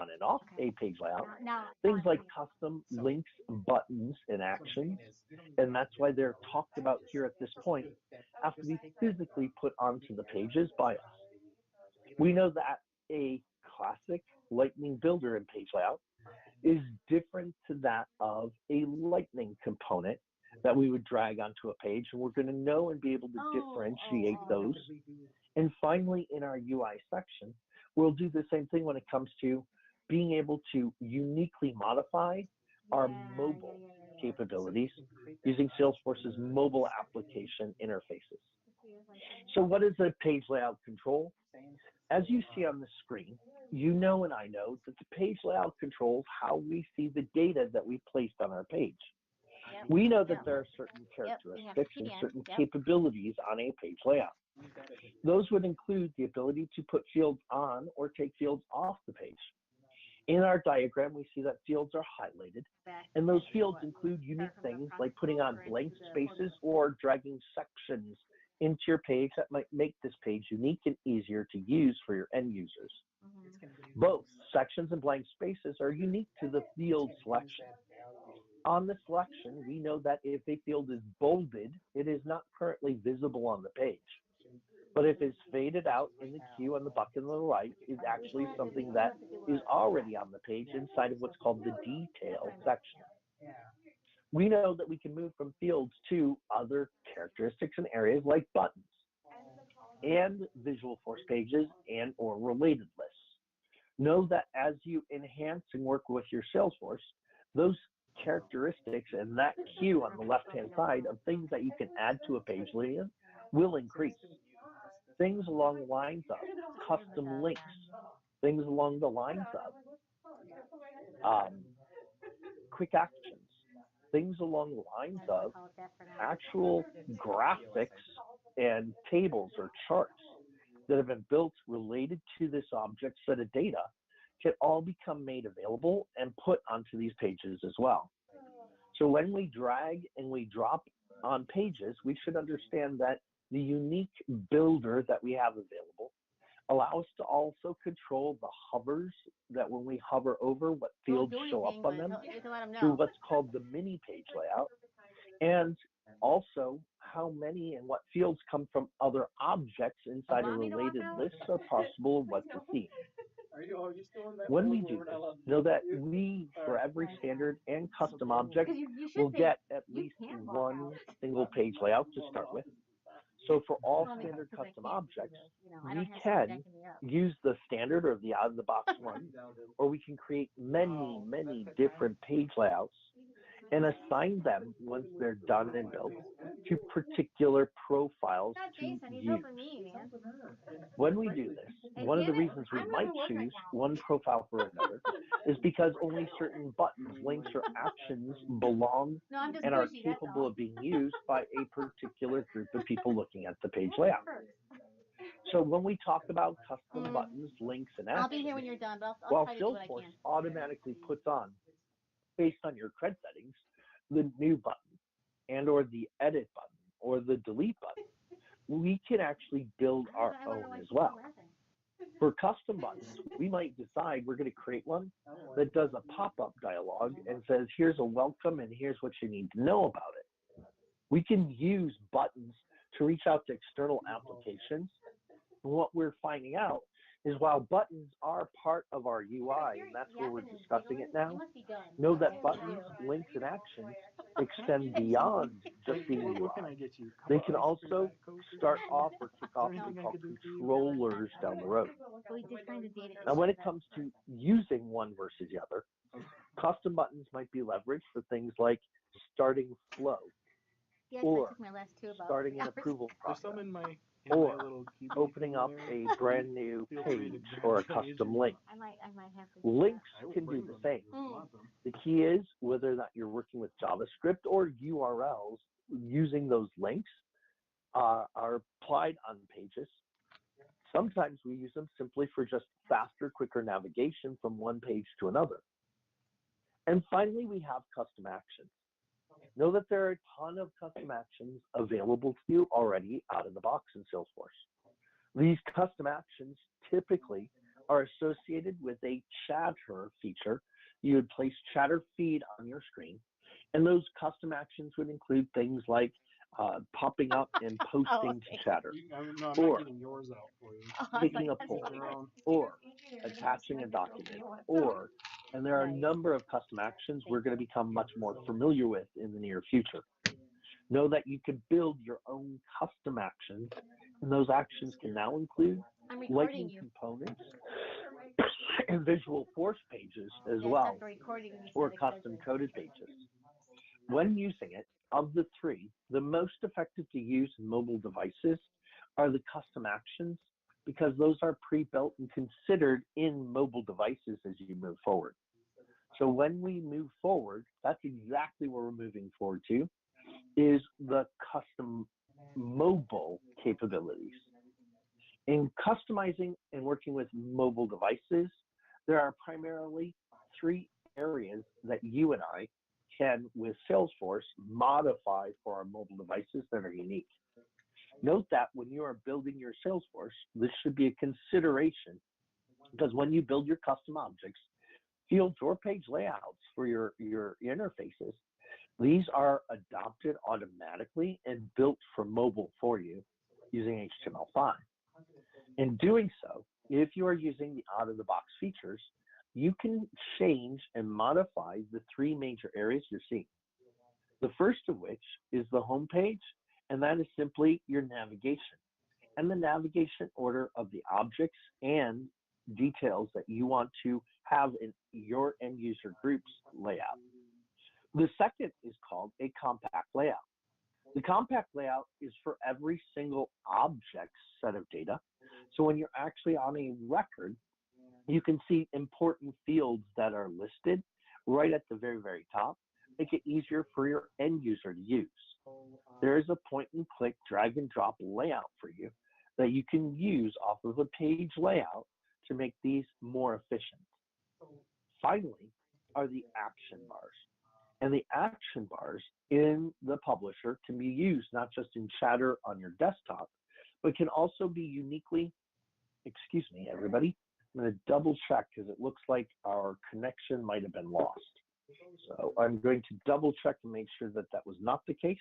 on and off Okay. a page layout, Now things I like see. custom links, buttons, and actions, and that's why they're talked about here at this point, have to be physically put onto the pages by us. We know that a classic Lightning Builder and page layout is different to that of a Lightning component that we would drag onto a page, and we're going to know and be able to differentiate those. And finally, in our UI section, we'll do the same thing when it comes to being able to uniquely modify our mobile capabilities using Salesforce's mobile application interfaces. So what is a page layout control? As you see on the screen, you know and I know that the page layout controls how we see the data that we placed on our page. Yep. We know that Yep. there are certain We have characteristics and PDN. certain Yep. capabilities on a page layout. Those would include the ability to put fields on or take fields off the page. In our diagram, we see that fields are highlighted, and those fields include unique things like putting on blank spaces or dragging sections into your page that might make this page unique and easier to use for your end users. Both sections and blank spaces are unique to the field selection. On the selection, we know that if a field is bolded, it is not currently visible on the page. But if it's faded out in the queue on the bucket on the right, is actually something that is already on the page inside of what's called the detail section. We know that we can move from fields to other characteristics and areas like buttons and Visualforce pages and or related lists. Know that as you enhance and work with your Salesforce, those characteristics and that queue on the left-hand side of things that you can add to a page layout will increase. Things along the lines of custom links, things along the lines of quick actions, things along the lines of actual graphics and tables or charts that have been built related to this object set of data can all become made available and put onto these pages as well. So when we drag and we drop on pages, we should understand that the unique builder that we have available allows us to also control the hovers, that when we hover over, what fields show up on them through what's called the mini page layout, and also how many and what fields come from other objects inside a related list are possible of what to see. When we do this, know that we, for every standard and custom object, will get at least one single page layout to start with. So for all standard custom objects, we can use the standard or the out-of-the-box one, or we can create many, many different page layouts and assign them, once they're done and built, to particular profiles to use. When we do this, one of the reasons we might choose one profile for another is because only certain buttons, links, or actions belong and are capable of being used by a particular group of people looking at the page layout. So when we talk about custom buttons, links, and I'll be actions, here when you're done, but I'll while try to do what I Salesforce can. automatically puts on, based on your CRED settings, the new button and or the edit button or the delete button, we can actually build our own as well. For custom buttons, we might decide we're going to create one that does a pop-up dialog and says, here's a welcome and here's what you need to know about it. We can use buttons to reach out to external applications. And what we're finding out is while buttons are part of our UI, and that's where we're discussing it now, know that buttons, links, and actions extend beyond just being UI. They can also start off or kick off what we call controllers down the road. Now, when it comes to using one versus the other, custom buttons might be leveraged for things like starting flow, or starting an approval process, or opening up a brand new page or a custom link. Links can do the same. The key is whether or not you're working with JavaScript or URLs, using those links are applied on pages. Sometimes we use them simply for just faster, quicker navigation from one page to another. And finally, we have custom actions. Know that there are a ton of custom actions available to you already out of the box in Salesforce. These custom actions typically are associated with a chatter feature. You would place chatter feed on your screen, and those custom actions would include things like popping up and Oh, posting to okay. chatter, No, I'm not or getting yours out for you. Oh, I was taking like, a that's poll, Your weird. own. or attaching a document, or, and there are a Nice. number of custom actions we're Thank going to you. become much more familiar with in the near future. Know that you can build your own custom actions, and those actions can now include I'm recording lightning you. components and visual force pages as Yeah, well, stop the recording. You or said it custom doesn't. coded pages. When using it, of the three, the most effective to use in mobile devices are the custom actions because those are pre-built and considered in mobile devices as you move forward. So when we move forward, that's exactly where we're moving forward to, is the custom mobile capabilities. In customizing and working with mobile devices, there are primarily three areas that you and I can, with Salesforce, modify for our mobile devices that are unique. Note that when you are building your Salesforce, this should be a consideration because when you build your custom objects, fields, or page layouts for your interfaces, these are adopted automatically and built for mobile for you using HTML5. In doing so, if you are using the out-of-the-box features, you can change and modify the three major areas you're seeing. The first of which is the home page, and that is simply your navigation and the navigation order of the objects and details that you want to have in your end user group's layout. The second is called a compact layout. The compact layout is for every single object set of data. So when you're actually on a record, you can see important fields that are listed right at the very, very top, make it easier for your end user to use. There is a point and click, drag and drop layout for you that you can use off of a page layout to make these more efficient. Finally, are the action bars. And the action bars in the publisher can be used not just in chatter on your desktop, but can also be uniquely, excuse me, everybody, I'm going to double check because it looks like our connection might have been lost. So I'm going to double check and make sure that that was not the case.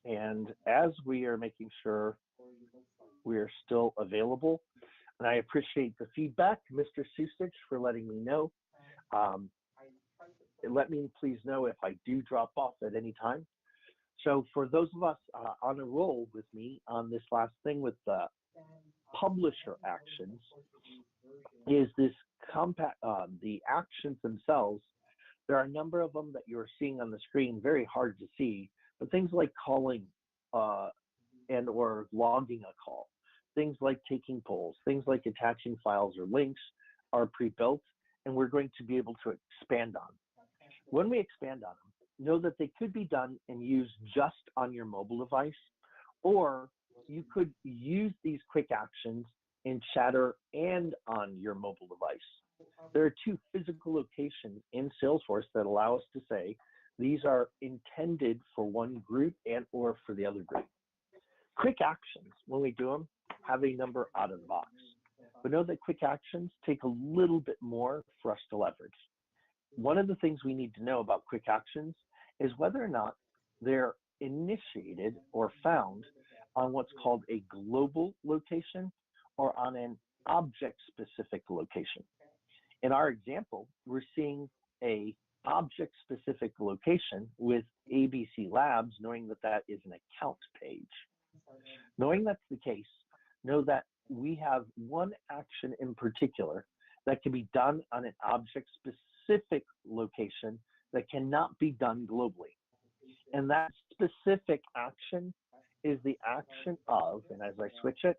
And as we are making sure we are still available, and I appreciate the feedback, Mr. Susich, for letting me know. Let me please know if I do drop off at any time. So for those of us on a roll with me on this last thing with the publisher actions, is this compact, the actions themselves. There are a number of them that you're seeing on the screen, very hard to see, but things like calling and or logging a call, things like taking polls, things like attaching files or links are pre-built, and we're going to be able to expand on. When we expand on them, know that they could be done and used just on your mobile device, or you could use these quick actions in Chatter and on your mobile device. There are two physical locations in Salesforce that allow us to say these are intended for one group and or for the other group. Quick actions, when we do them, have a number out of the box. But know that quick actions take a little bit more for us to leverage. One of the things we need to know about quick actions is whether or not they're initiated or found on what's called a global location or on an object-specific location. In our example, we're seeing a object-specific location with ABC Labs, knowing that that is an account page. Knowing that's the case, know that we have one action in particular that can be done on an object-specific location that cannot be done globally. And that specific action is the action of, and as I switch it,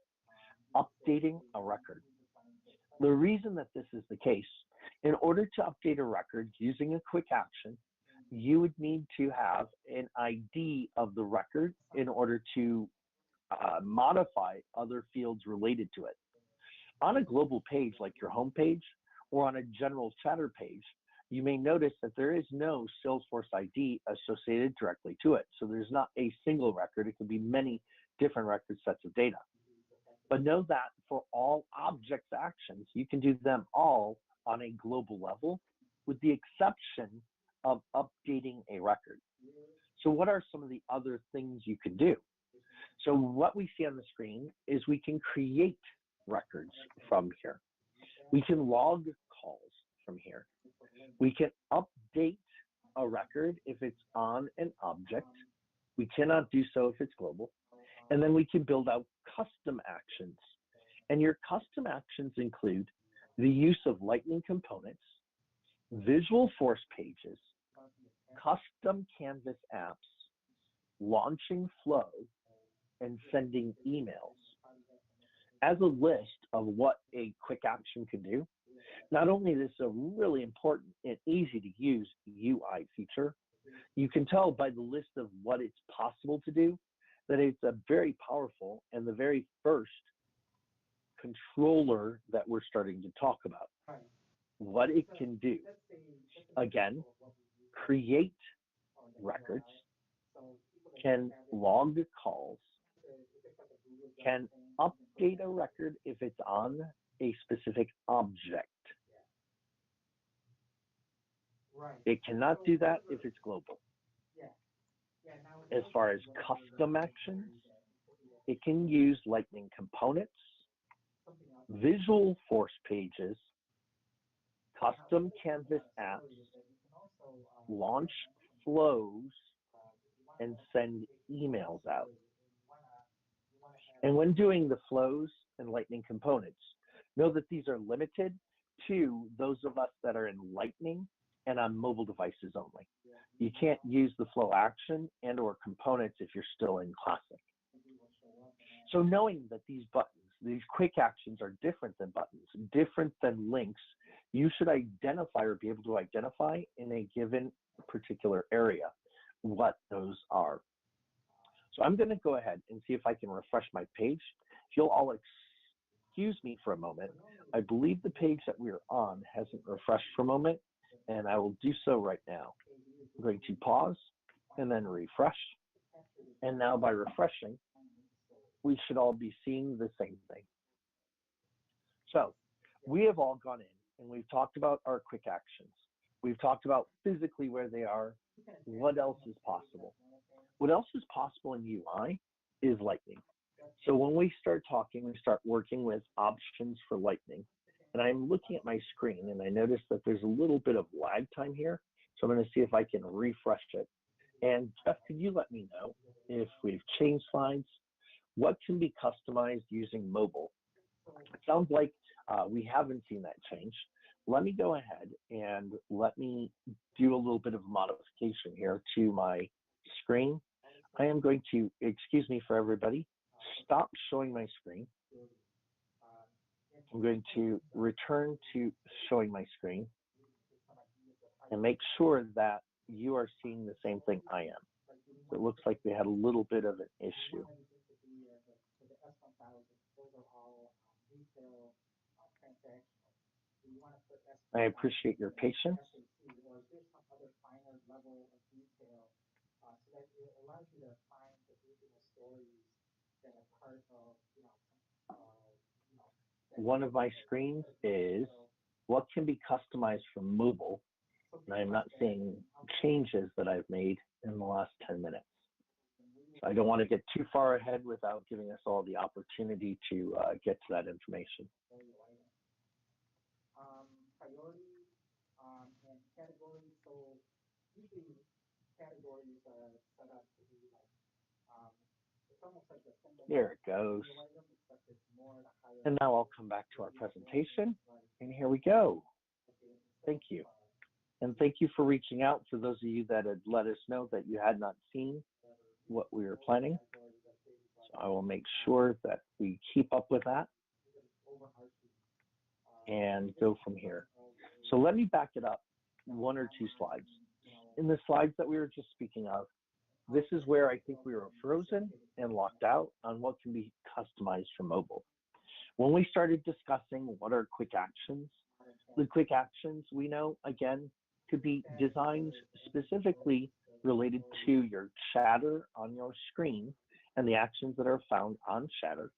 updating a record. The reason that this is the case, in order to update a record using a quick action, you would need to have an ID of the record in order to modify other fields related to it. On a global page like your home page or on a general chatter page, you may notice that there is no Salesforce ID associated directly to it. So there's not a single record. It could be many different record sets of data. But know that for all objects actions, you can do them all on a global level, with the exception of updating a record. So what are some of the other things you can do? So what we see on the screen is we can create records from here. We can log calls from here. We can update a record if it's on an object. We cannot do so if it's global. And then we can build out custom actions. And your custom actions include the use of Lightning components, Visualforce pages, custom Canvas apps, launching Flow, and sending emails. As a list of what a quick action can do, not only is this a really important and easy to use UI feature, you can tell by the list of what it's possible to do that it's a very powerful and the very first controller that we're starting to talk about. What it can do, again, create records, can log calls, can update a record if it's on a specific object. It cannot do that if it's global. As far as custom actions, it can use Lightning components, Visualforce pages, custom Canvas apps, launch flows, and send emails out. And when doing the flows and Lightning components, know that these are limited to those of us that are in Lightning and on mobile devices only. You can't use the flow action and or components if you're still in Classic. So knowing that these buttons, these quick actions are different than buttons, different than links, you should identify or be able to identify in a given particular area what those are. So I'm going to go ahead and see if I can refresh my page. If you'll all excuse me for a moment, I believe the page that we're on hasn't refreshed for a moment, and I will do so right now. I'm going to pause and then refresh. And now by refreshing, we should all be seeing the same thing. So we have all gone in and we've talked about our quick actions. We've talked about physically where they are. What else is possible? What else is possible in UI is Lightning. So when we start talking, we start working with options for Lightning. And I'm looking at my screen and I notice that there's a little bit of lag time here. So I'm going to see if I can refresh it. And Jeff, could you let me know if we've changed slides? What can be customized using mobile? It sounds like we haven't seen that change. Let me go ahead and let me do a little bit of modification here to my screen. I am going to, excuse me for everybody, stop showing my screen. I'm going to return to showing my screen and make sure that you are seeing the same thing I am. It looks like we had a little bit of an issue. I appreciate your patience. One of my screens is what can be customized from mobile, and I'm not seeing changes that I've made in the last 10 minutes. So I don't want to get too far ahead without giving us all the opportunity to get to that information. Priority and categories. So usually categories are set up to be like, it's almost like a symbol. There it goes. And now I'll come back to our presentation. And here we go. Thank you. And thank you for reaching out for those of you that had let us know that you had not seen what we were planning. So I will make sure that we keep up with that and go from here. So let me back it up one or two slides. In the slides that we were just speaking of, this is where I think we were frozen and locked out on what can be customized for mobile. When we started discussing what are quick actions, the quick actions we know, again, could be designs specifically related to your chatter on your screen and the actions that are found on chatter.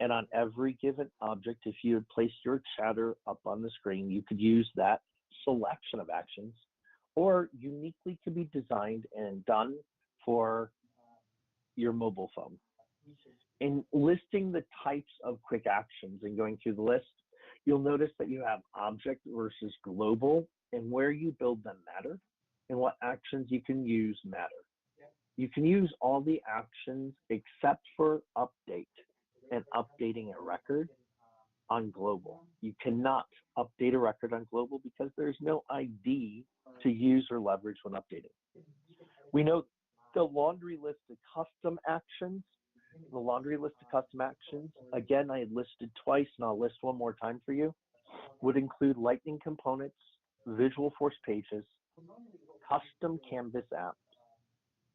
And on every given object, if you had placed your chatter up on the screen, you could use that selection of actions, or uniquely could be designed and done for your mobile phone. In listing the types of quick actions and going through the list, you'll notice that you have object versus global, and where you build them matter, and what actions you can use matter. You can use all the actions except for update and updating a record on global. You cannot update a record on global because there's no ID to use or leverage when updating. We know the laundry list of custom actions. The laundry list of custom actions, again, I had listed twice and I'll list one more time for you, would include Lightning components, Visualforce pages, custom Canvas apps,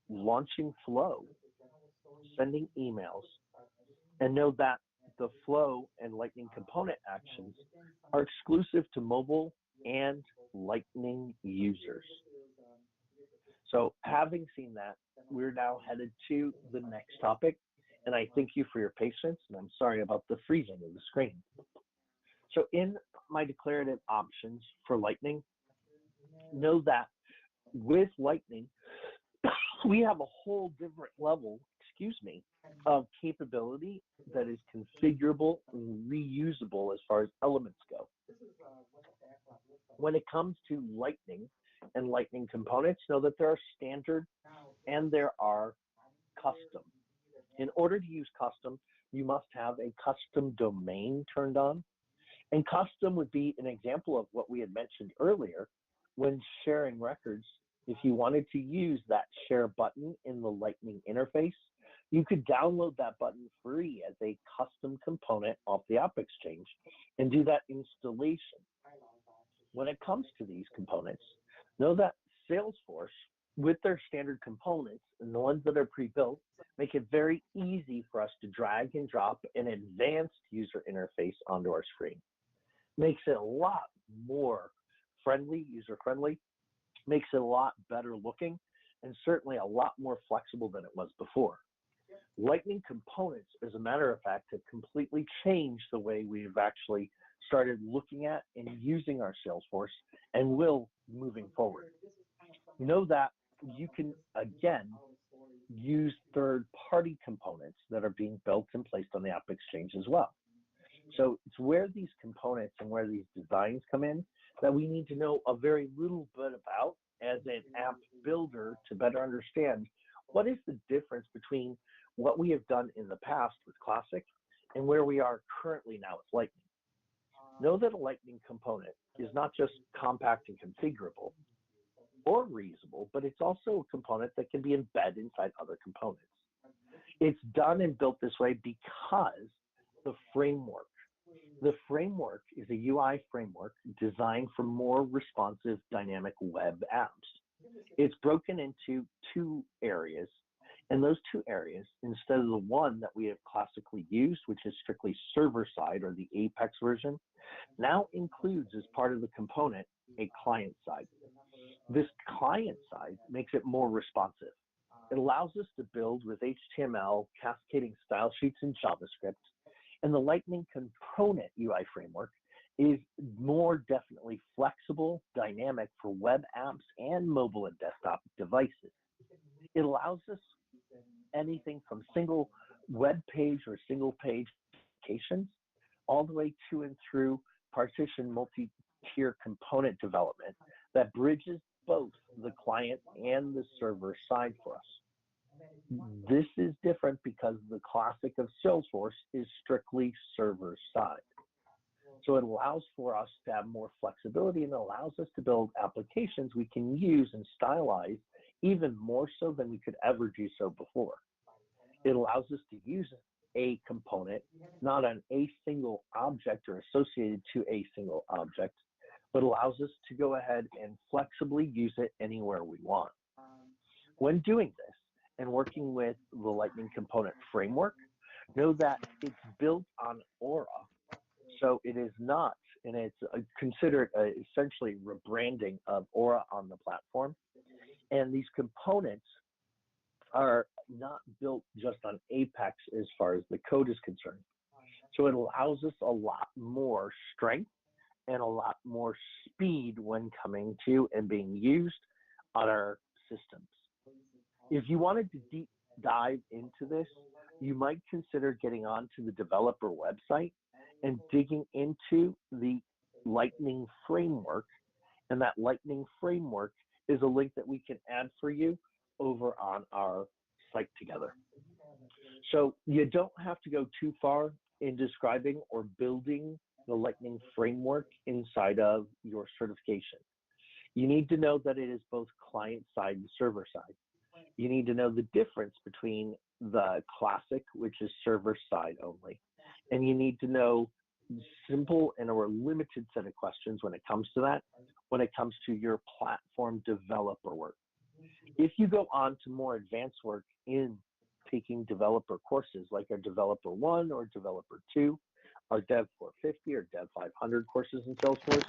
launching Flow, sending emails, and know that the Flow and Lightning component actions are exclusive to mobile and Lightning users. So having seen that, we're now headed to the next topic, and I thank you for your patience, and I'm sorry about the freezing of the screen. So in my declarative options for Lightning, know that with Lightning, we have a whole different level, of capability that is configurable and reusable as far as elements go. When it comes to Lightning and Lightning components, know that there are standard and there are custom. In order to use custom, you must have a custom domain turned on. And custom would be an example of what we had mentioned earlier when sharing records. If you wanted to use that share button in the Lightning interface, you could download that button free as a custom component off the AppExchange and do that installation. When it comes to these components, know that Salesforce, with their standard components and the ones that are pre-built, make it very easy for us to drag and drop an advanced user interface onto our screen. Makes it a lot more friendly, user-friendly, makes it a lot better looking, and certainly a lot more flexible than it was before. Lightning components, as a matter of fact, have completely changed the way we've actually started looking at and using our Salesforce and will moving forward. Know that you can, again, use third-party components that are being built and placed on the AppExchange as well. So it's where these components and where these designs come in that we need to know a very little bit about as an app builder to better understand what is the difference between what we have done in the past with Classic and where we are currently now with Lightning. Know that a Lightning component is not just compact and configurable or reusable, but it's also a component that can be embedded inside other components. It's done and built this way because the framework is a UI framework designed for more responsive dynamic web apps. It's broken into two areas, and those two areas, instead of the one that we have classically used, which is strictly server side or the Apex version, now includes as part of the component a client side. This client side makes it more responsive. It allows us to build with HTML, cascading style sheets, and JavaScript. And the Lightning component UI framework is more definitely flexible, dynamic for web apps and mobile and desktop devices. It allows us anything from single web page or single page applications all the way to and through partition multi-tier component development that bridges both the client and the server side for us. This is different because the classic of Salesforce is strictly server side. So it allows for us to have more flexibility and allows us to build applications we can use and stylize even more so than we could ever do so before. It allows us to use a component, not on a single object or associated to a single object, but allows us to go ahead and flexibly use it anywhere we want. When doing this and working with the Lightning component framework, know that it's built on Aura. So it is not and it's considered essentially rebranding of Aura on the platform. And these components are not built just on Apex as far as the code is concerned. So it allows us a lot more strength and a lot more speed when coming to and being used on our systems. If you wanted to deep dive into this, you might consider getting onto the developer website and digging into the Lightning framework. And that Lightning framework is a link that we can add for you over on our site together. So you don't have to go too far in describing or building the Lightning framework inside of your certification. You need to know that it is both client side and server side. You need to know the difference between the classic, which is server side only. And you need to know simple and or limited set of questions when it comes to that, when it comes to your platform developer work. If you go on to more advanced work in taking developer courses like our Developer 1 or Developer 2, our Dev 450 or Dev 500 courses in Salesforce,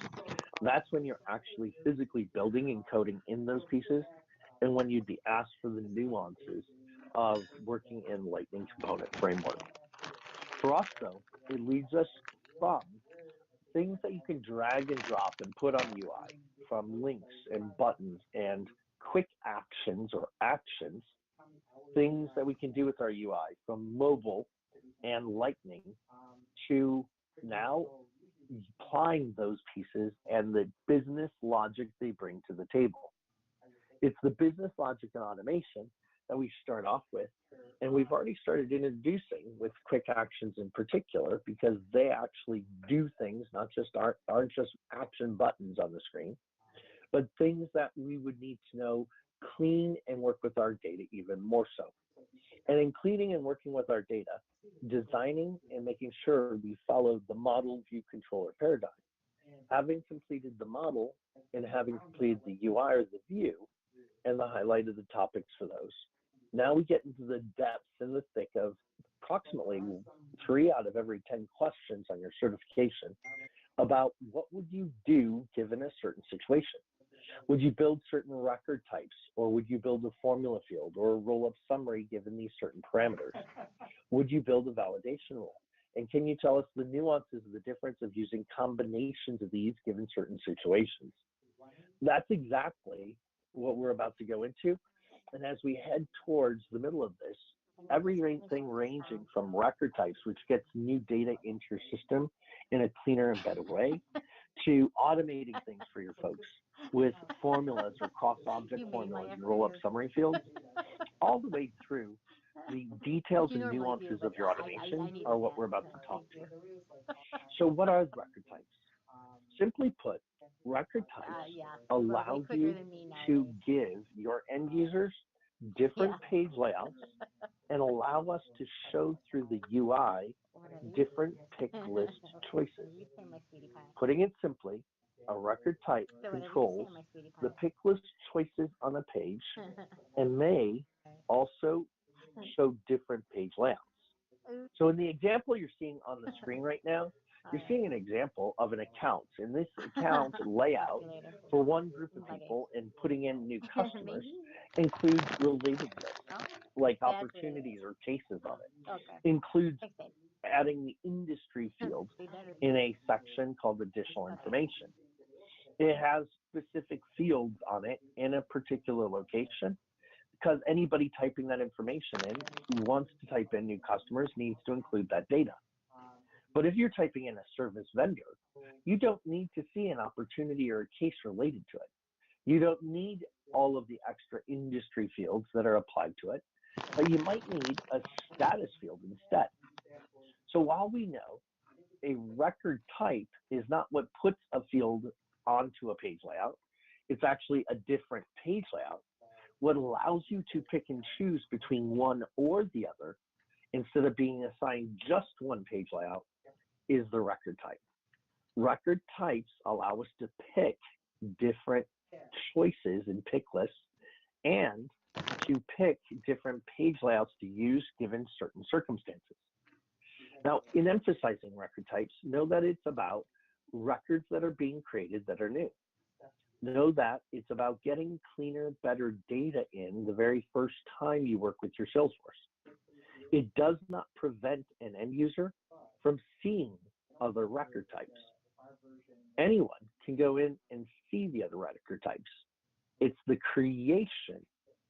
that's when you're actually physically building and coding in those pieces, and when you'd be asked for the nuances of working in Lightning component framework. For us, though, it leads us from things that you can drag and drop and put on UI, from links and buttons and quick actions or actions, things that we can do with our UI, from mobile and Lightning to now applying those pieces and the business logic they bring to the table. It's the business logic and automation that we start off with, and we've already started introducing with quick actions in particular, because they actually do things, aren't just action buttons on the screen, but things that we would need to know, clean and work with our data even more so. And in cleaning and working with our data, designing and making sure we follow the model view controller paradigm. Having completed the model and having completed the UI or the view and the highlight of the topics for those, now we get into the depths and the thick of approximately 3 out of every 10 questions on your certification about what would you do given a certain situation. Would you build certain record types, or would you build a formula field or a roll-up summary given these certain parameters? Would you build a validation rule? And can you tell us the nuances of the difference of using combinations of these given certain situations? That's exactly what we're about to go into. And as we head towards the middle of this, everything ranging from record types, which gets new data into your system in a cleaner and better way, to automating things for your folks with formulas or cross-object formulas and roll-up summary fields, all the way through the details and nuances of your automation are what we're about to talk to. So what are record types? Simply put, record types allow you to give your end users different page layouts and allow us to show through the UI different pick list choices. Putting it simply, a record type controls the pick list choices on a page and may also show different page layouts. So in the example you're seeing on the screen right now, you're seeing an example of an account. In this account layout for one group of people and putting in new customers includes related lists, like opportunities or cases on it. Includes adding the industry field in a section called additional information. It has specific fields on it in a particular location, because anybody typing that information in who wants to type in new customers needs to include that data. But if you're typing in a service vendor, you don't need to see an opportunity or a case related to it. You don't need all of the extra industry fields that are applied to it, but you might need a status field instead. So while we know a record type is not what puts a field onto a page layout, it's actually a different page layout. What allows you to pick and choose between one or the other, instead of being assigned just one page layout, is the record type. Record types allow us to pick different choices and pick lists and to pick different page layouts to use given certain circumstances. Now, in emphasizing record types, know that it's about records that are being created that are new. Know that it's about getting cleaner, better data in the very first time you work with your Salesforce. It does not prevent an end user from seeing other record types. Anyone can go in and see the other record types. It's the creation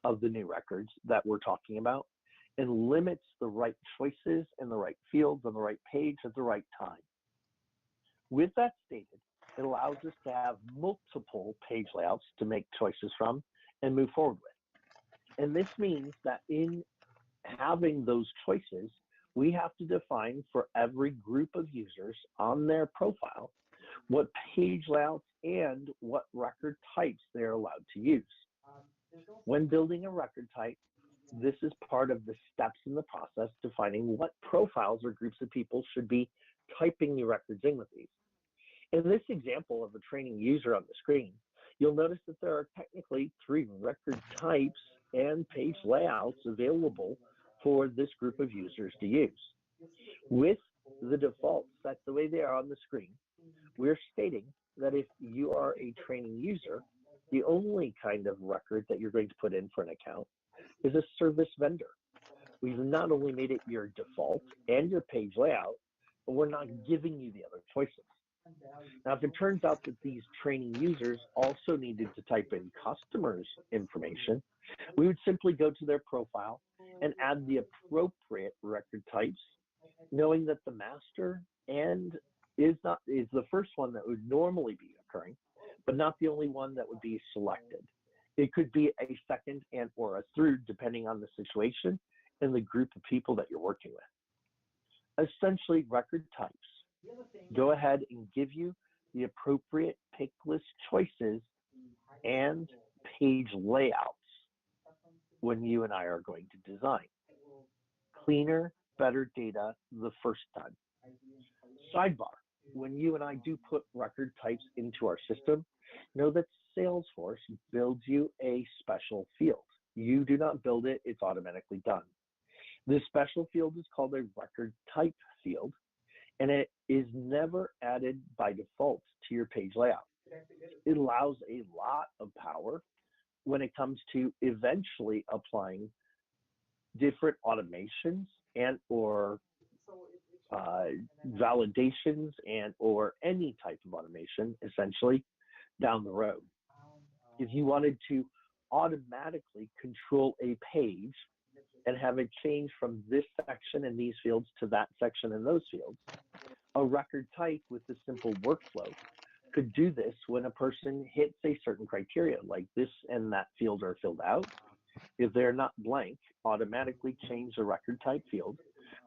of the new records that we're talking about and limits the right choices and the right fields on the right page at the right time. With that stated, it allows us to have multiple page layouts to make choices from and move forward with. And this means that in having those choices, we have to define for every group of users on their profile what page layouts and what record types they're allowed to use. When building a record type, this is part of the steps in the process defining what profiles or groups of people should be typing new records in with these. In this example of a training user on the screen, you'll notice that there are technically 3 record types and page layouts available for this group of users to use. With the defaults set the way they are on the screen, we're stating that if you are a training user, the only kind of record that you're going to put in for an account is a service vendor. We've not only made it your default and your page layout, but we're not giving you the other choices. Now, if it turns out that these training users also needed to type in customers' information, we would simply go to their profile and add the appropriate record types, knowing that the master and is the first one that would normally be occurring, but not the only one that would be selected. It could be a second and or a third, depending on the situation and the group of people that you're working with. Essentially, record types go ahead and give you the appropriate pick list choices and page layouts when you and I are going to design. Cleaner, better data the first time. Sidebar, when you and I do put record types into our system, know that Salesforce builds you a special field. You do not build it, it's automatically done. This special field is called a record type field, and it is never added by default to your page layout. It allows a lot of power when it comes to eventually applying different automations and or validations and or any type of automation essentially down the road. If you wanted to automatically control a page and have it change from this section and these fields to that section and those fields, a record type with a simple workflow could do this when a person hits a certain criteria, like this and that field are filled out. If they're not blank, automatically change the record type field,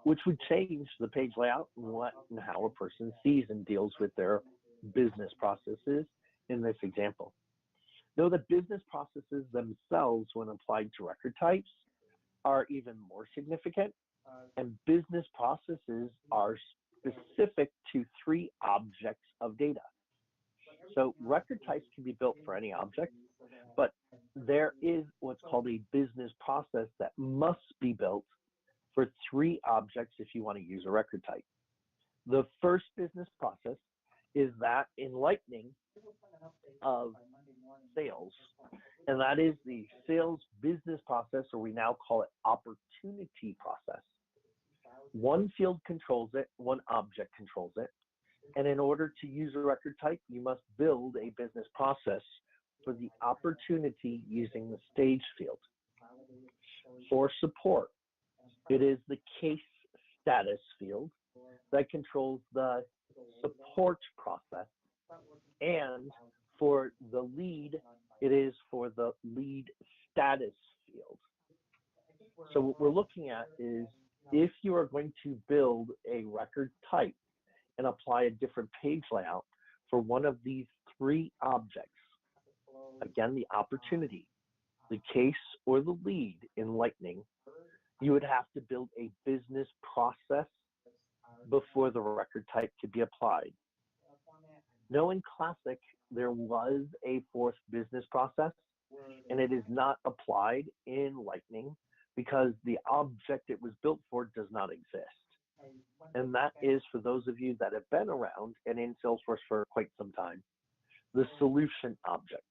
which would change the page layout and what and how a person sees and deals with their business processes in this example. Know that business processes themselves, when applied to record types, are even more significant, and business processes are specific to 3 objects of data. So record types can be built for any object, but there is what's called a business process that must be built for 3 objects if you want to use a record type. The first business process is that in Lightning of sales, and that is the sales business process, or we now call it opportunity process. One field controls it, one object controls it, and in order to use a record type, you must build a business process for the opportunity using the stage field. For support, it is the case status field that controls the support process, and for the lead, it is for the lead status field. So what we're looking at is if you are going to build a record type and apply a different page layout for one of these 3 objects, again, the opportunity, the case, or the lead in Lightning, you would have to build a business process before the record type could be applied. Now in Classic, there was a 4th business process, and it is not applied in Lightning because the object it was built for does not exist. and that is for those of you that have been around and in Salesforce for quite some time, the solution object.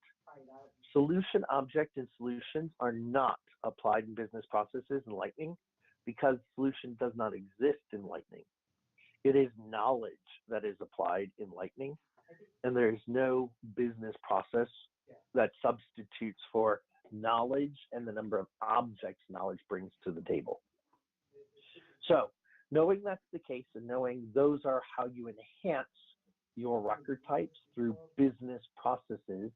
Solution object and solutions are not applied in business processes in Lightning because solution does not exist in Lightning. It is knowledge that is applied in Lightning, and there is no business process that substitutes for knowledge and the number of objects knowledge brings to the table. So knowing that's the case and knowing those are how you enhance your record types through business processes,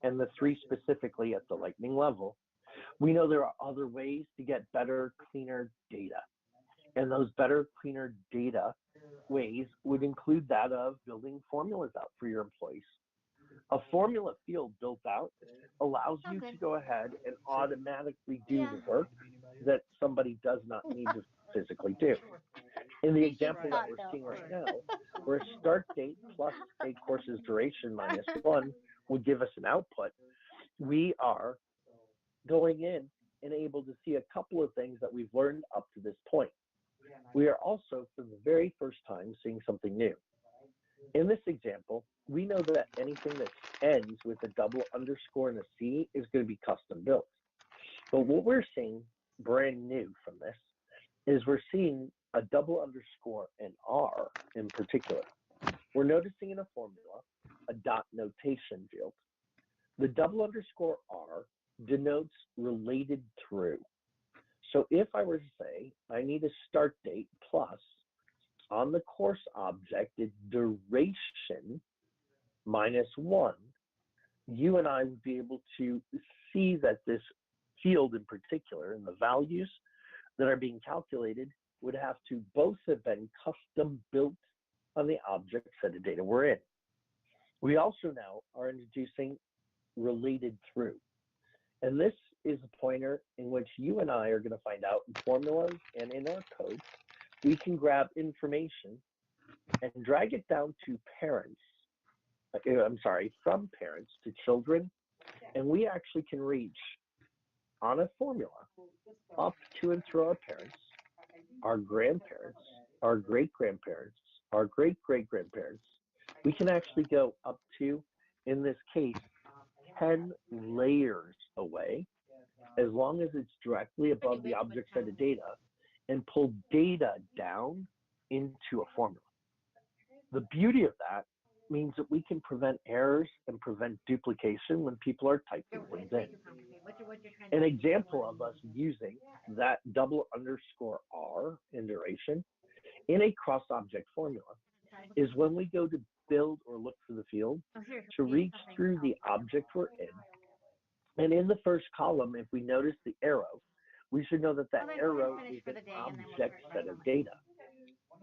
and the three specifically at the Lightning level, we know there are other ways to get better, cleaner data. And those better, cleaner data ways would include that of building formulas out for your employees. A formula field built out allows you to go ahead and automatically do the work that somebody does not need to physically do. In the example that we're seeing right now, where a start date plus a course's duration minus 1 would give us an output, we are going in and able to see a couple of things that we've learned up to this point. We are also, for the very first time, seeing something new. In this example, we know that anything that ends with a double underscore and a C is going to be custom built. But what we're seeing brand new from this is we're seeing a double underscore and R in particular. We're noticing in a formula a dot notation field. The double underscore R denotes related through. So if I were to say I need a start date plus on the course object, it's duration minus 1, you and I would be able to see that this field in particular and the values that are being calculated would have to both have been custom built on the object set of data we're in. We also now are introducing related through. And this is a pointer in which you and I are going to find out in formulas and in our code, we can grab information and drag it down to parents. From parents to children. And we actually can reach on a formula up to and through our parents, our grandparents, our great-grandparents, our great-great-grandparents. We can actually go up to, in this case, 10 layers away, as long as it's directly above the object set of data, and pull data down into a formula. The beauty of that means that we can prevent errors and prevent duplication when people are typing things in. An example of us using that double underscore R in duration in a cross-object formula is when we go to build or look for the field to reach through the object we're in. And in the first column, if we notice the arrow, we should know that that arrow is an object set of data.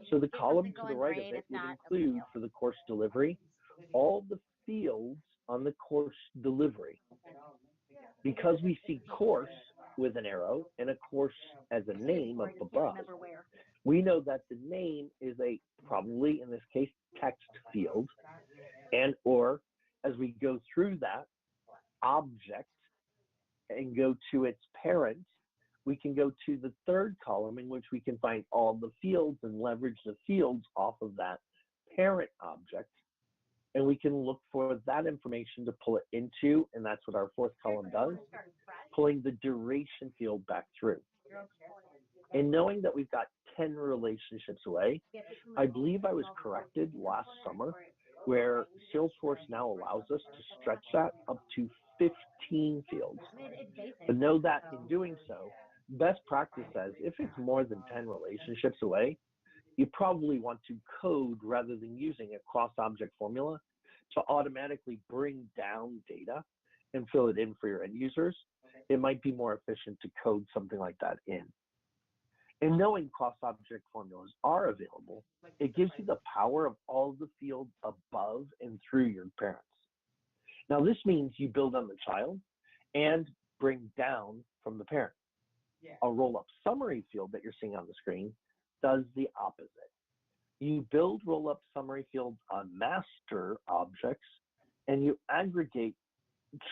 So the column to the right of it would include, for the course delivery, all the fields on the course delivery. Because we see course with an arrow and a course as a name up above, we know that the name is a, probably in this case, text field, and or as we go through that object and go to its parent, we can go to the third column in which we can find all the fields and leverage the fields off of that parent object. And we can look for that information to pull it into, and that's what our fourth column does, pulling the duration field back through. And knowing that we've got 10 relationships away, I believe I was corrected last summer where Salesforce now allows us to stretch that up to 15 fields. But know that in doing so, best practice says if it's more than 10 relationships away, you probably want to code rather than using a cross-object formula to automatically bring down data and fill it in for your end users. It might be more efficient to code something like that in. And knowing cross-object formulas are available, it gives you the power of all the fields above and through your parents. Now, this means you build on the child and bring down from the parent. A roll-up summary field that you're seeing on the screen does the opposite. You build roll-up summary fields on master objects, and you aggregate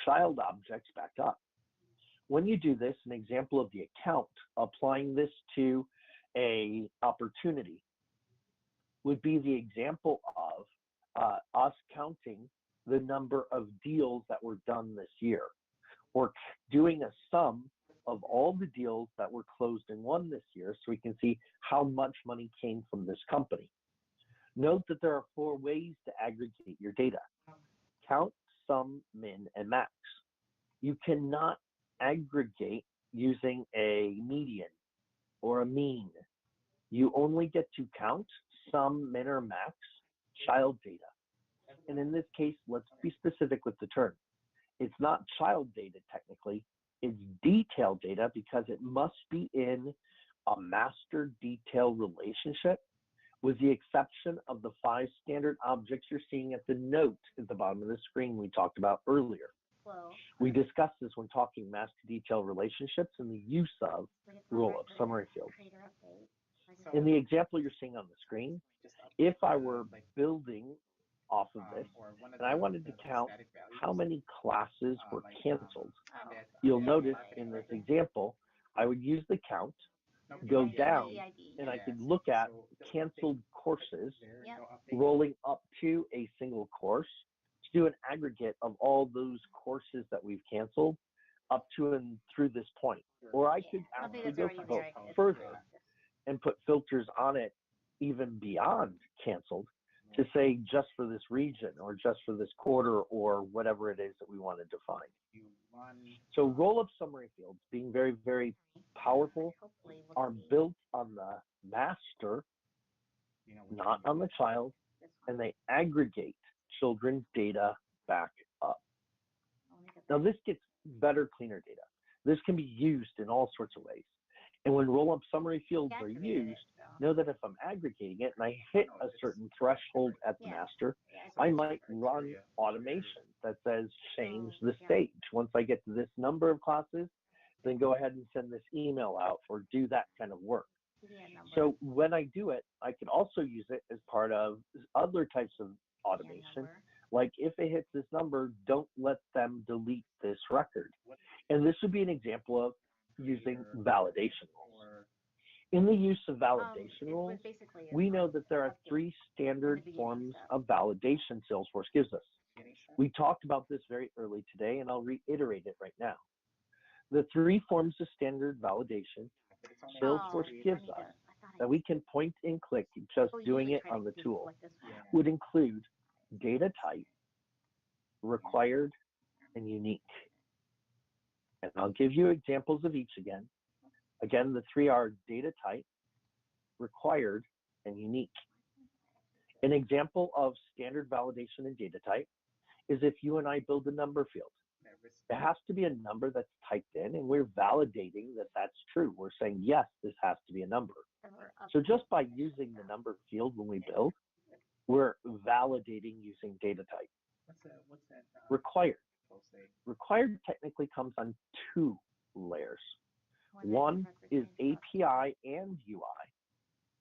child objects back up. When you do this, an example of the account, applying this to a opportunity. would be the example of us counting the number of deals that were done this year, or doing a sum of all the deals that were closed and won this year so we can see how much money came from this company. Note that there are 4 ways to aggregate your data: count, sum, min, and max. You cannot aggregate using a median or a mean. You only get to count, sum, min, or max child data. And in this case, let's be specific with the term. It's not child data technically, it's detailed data because it must be in a master detail relationship, with the exception of the 5 standard objects you're seeing at the note at the bottom of the screen we talked about earlier. We discussed this when talking master detail relationships and the use of roll-up summary fields. In the example you're seeing on the screen, if I were building off of this and I wanted to count how many classes were canceled, you'll notice in this example, I would use the count, go down, and I could look at canceled courses rolling up to a single course to do an aggregate of all those courses that we've canceled up to and through this point. Or I could actually go further and put filters on it even beyond canceled to say just for this region or just for this quarter or whatever it is that we want to define. So roll-up summary fields, being very, very powerful, are built on the master, not on the child, and they aggregate children's data back up. Now this gets better, cleaner data. This can be used in all sorts of ways. And when roll-up summary fields are used, know that if I'm aggregating it and I hit a certain threshold at the master, I might run automation that says change the stage. Once I get to this number of classes, then go ahead and send this email out or do that kind of work. So when I do it, I can also use it as part of other types of automation. Like if it hits this number, don't let them delete this record. And this would be an example of using validation rules. In the use of validation rules, we know that there are 3 standard forms of validation Salesforce gives us. We talked about this very early today, and I'll reiterate it right now. The 3 forms of standard validation Salesforce gives us that we can point and click just doing it on the tool would include data type, required, and unique. And I'll give you examples of each again. Again, the 3 are data type, required, and unique. An example of standard validation in data type is if you and I build a number field. It has to be a number that's typed in, and we're validating that that's true. We're saying, yes, this has to be a number. So just by using the number field when we build, we're validating using data type. Required. Required technically comes on 2 layers. One is API and UI,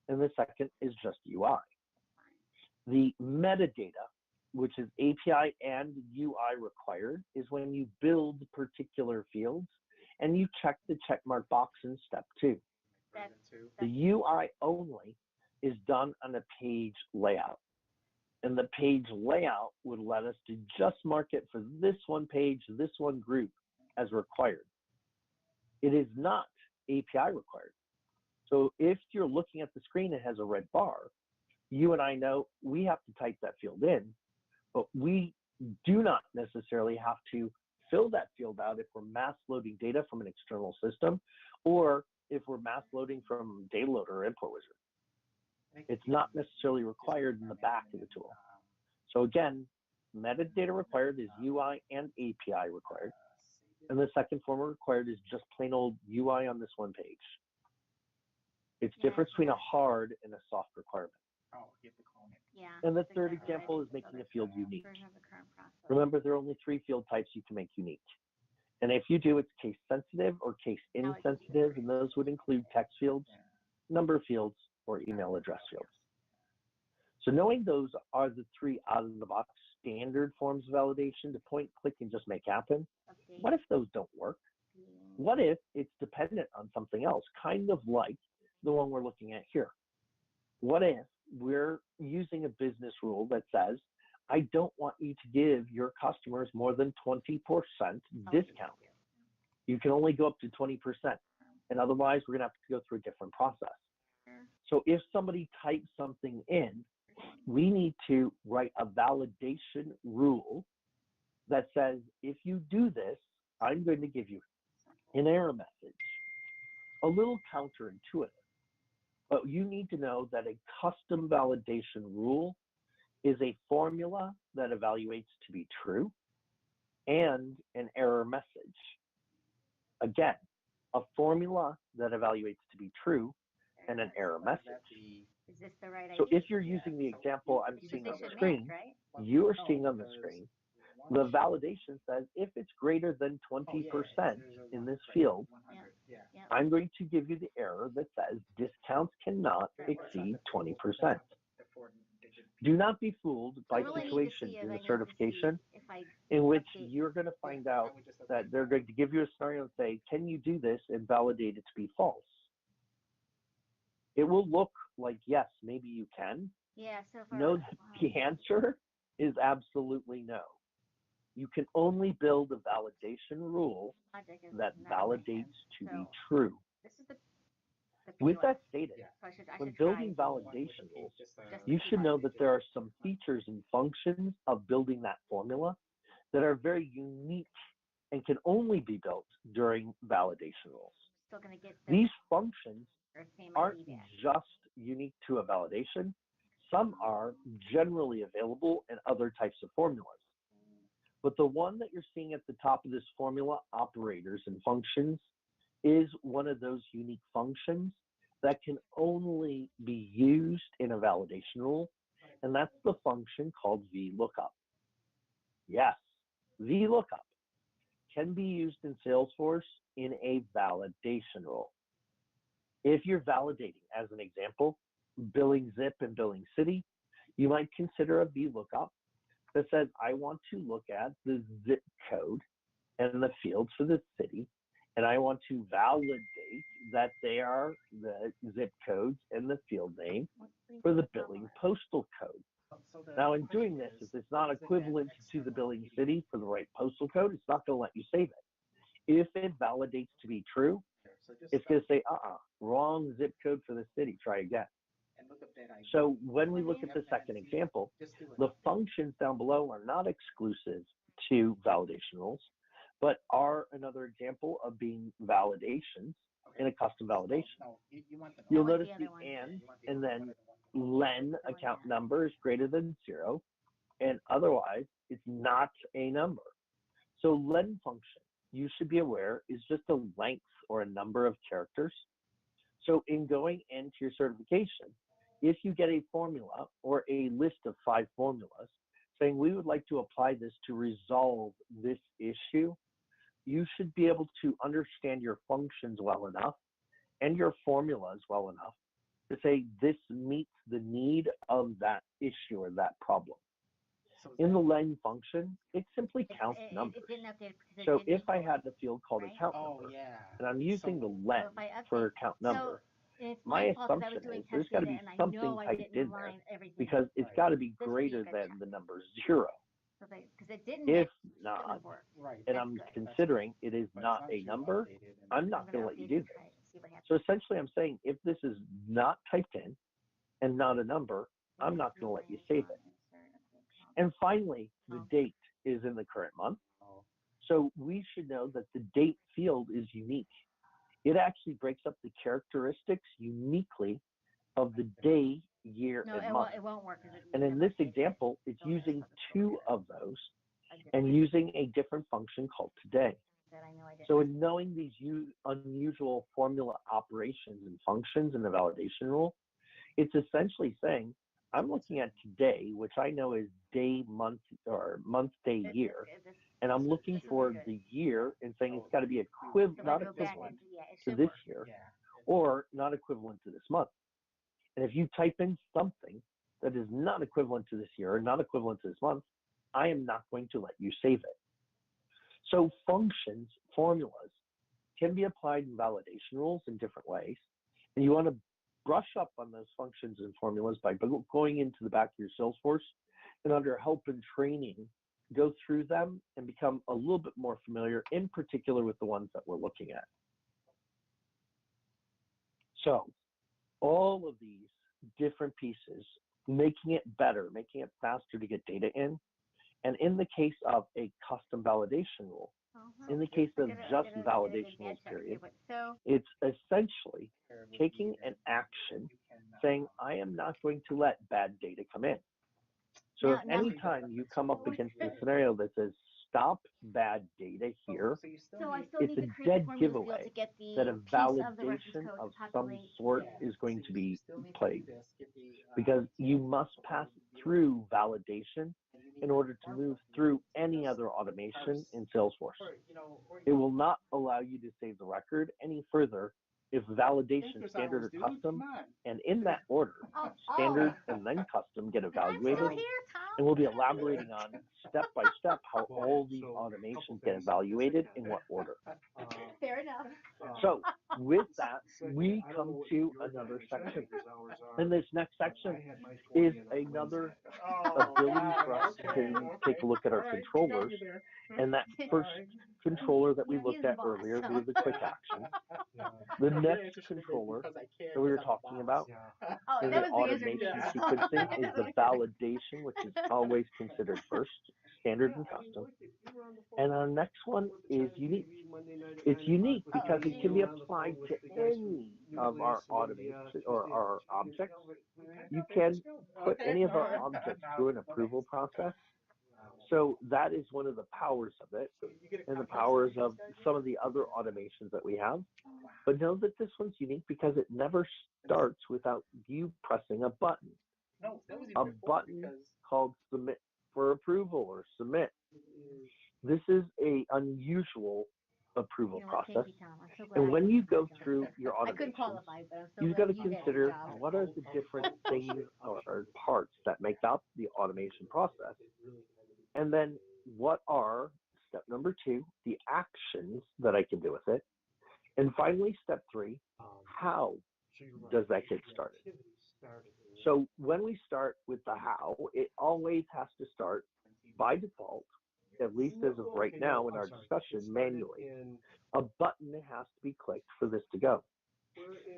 and the second is just UI. The metadata, which is API and UI required, is when you build particular fields and you check the checkmark box in step 2. The UI only is done on a page layout. And the page layout would let us to just mark it for this one page, this one group as required. It is not API required. So if you're looking at the screen that has a red bar, you and I know we have to type that field in, but we do not necessarily have to fill that field out if we're mass loading data from an external system, or if we're mass loading from Data Loader or Import Wizard. It's not necessarily required in the back of the tool. So again, metadata required is UI and API required. And the second form of required is just plain old UI on this one page. It's different between a hard and a soft requirement. And the third example is making a field unique. Remember, there are only 3 field types you can make unique. And if you do, it's case sensitive or case insensitive, and those would include text fields, number fields, or email address fields. So knowing those are the 3 out-of-the-box standard forms of validation to point, click, and just make happen, what if those don't work? What if it's dependent on something else, kind of like the one we're looking at here? What if we're using a business rule that says, I don't want you to give your customers more than 20% discount. You can only go up to 20%. And otherwise, we're going to have to go through a different process. So if somebody types something in, we need to write a validation rule that says, if you do this, I'm going to give you an error message. A little counterintuitive, but you need to know that a custom validation rule is a formula that evaluates to be true and an error message. Again, a formula that evaluates to be true and an error message. Is this the right idea? So if you're using the example I'm Because seeing they on the should screen, match, right? you are seeing on the screen, the validation says if it's greater than 20% in this field, I'm going to give you the error that says discounts cannot exceed 20%. Do not be fooled by situations in the certification in which you're going to find out that they're going to give you a scenario and say, can you do this, and validate it to be false. It will look like, yes, maybe you can. Yeah, so for, No, the answer is absolutely no. You can only build a validation rule that validates to be true. This is the With POS. that stated, So I when should building try validation rules, just you the should know POS. that there are some features and functions of building that formula that are very unique and can only be built during validation rules. Still gonna get These functions the same aren't ID back. just unique to a validation. Some are generally available in other types of formulas. But the one that you're seeing at the top of this formula, operators and functions, is one of those unique functions that can only be used in a validation rule, and that's the function called VLOOKUP. Yes, VLOOKUP can be used in Salesforce in a validation rule. If you're validating, as an example, billing zip and billing city, you might consider a VLOOKUP that says, I want to look at the zip code and the fields for the city, and I want to validate that they are the zip codes and the field name for the billing postal code. Now, in doing this, if it's not equivalent to the billing city for the right postal code, it's not going to let you save it. If it validates to be true, it's going to say, wrong zip code for the city, try again. So when we look at the second example, the functions down below are not exclusive to validation rules, but are another example of being validations in a custom validation. You'll notice the and then len account number is greater than 0, and otherwise it's not a number. So len function, you should be aware, is just a length or a number of characters. So in going into your certification, if you get a formula or a list of 5 formulas saying we would like to apply this to resolve this issue, you should be able to understand your functions well enough and your formulas well enough to say this meets the need of that issue or that problem. In the len function, it simply counts numbers. So if I had a field called account number, and I'm using the len for account number, my assumption is there's got to be something typed in there because it's got to be greater than the number 0. If not, and I'm considering it is not a number, I'm not going to let you do this. So essentially I'm saying if this is not typed in and not a number, I'm not going to let you save it. And finally, the date is in the current month. So we should know that the date field is unique. It actually breaks up the characteristics uniquely of the day, year, and month. It won't work. And in this example, it's using 2 of those and using a different function called today. So in knowing these unusual formula operations and functions in the validation rule, it's essentially saying, I'm looking at today, which I know is day, month, or month, day, year, and I'm looking for the year and saying it's got to be not equivalent to this year or not equivalent to this month. And if you type in something that is not equivalent to this year or not equivalent to this month, I am not going to let you save it. So functions, formulas, can be applied in validation rules in different ways. And you want to brush up on those functions and formulas by going into the back of your Salesforce and under help and training, go through them and become a little bit more familiar, in particular with the ones that we're looking at. So all of these different pieces, making it better, making it faster to get data in. And in the case of a custom validation rule, in the case of just validation rules period, it's essentially taking an action saying, I am not going to let bad data come in. So if any time you come up against a scenario that says, stop bad data here, it's a dead giveaway that a validation of some sort is going to be played, because you must pass through validation in order to move through any other automation in Salesforce. It will not allow you to save the record any further if validation, standard, or custom, and in that order, standard and then custom get evaluated. And we'll be elaborating on step by step how all these automations get evaluated in what order. Fair enough. So with that, we come to another section. And this next section is another ability for us to take a look at our controllers. And that first controller that we looked at earlier was the quick action. The next controller that we were talking about in the automation sequencing is the validation, which is always considered first, standard and custom. And our next one is unique. It's unique because it can be applied to any of our automation or our objects. You can put any of our objects through an approval process. So that is one of the powers of it, and the powers of some of the other automations that we have. But know that this one's unique because it never starts without you pressing a button. A button called submit for approval or submit. This is an unusual approval process. And when you go through your automation, you've got to consider what are the different things or parts that make up the automation process. And then what are, step number 2, the actions that I can do with it. And finally, step 3, how does that get started? So when we start with the how, it always has to start by default, at least as of right now in our discussion, manually. A button has to be clicked for this to go.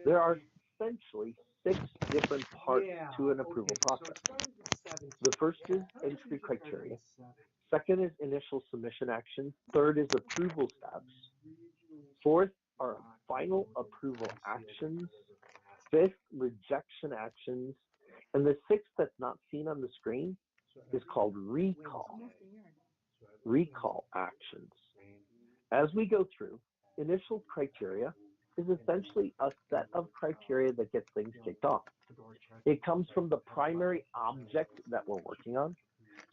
There are essentially 6 different parts to an approval process. The first is entry criteria. Second is initial submission actions. Third is approval steps. Fourth are final approval actions. Fifth, rejection actions. And the 6th that's not seen on the screen is called recall. Recall actions. As we go through, initial criteria is essentially a set of criteria that gets things kicked off. It comes from the primary object that we're working on.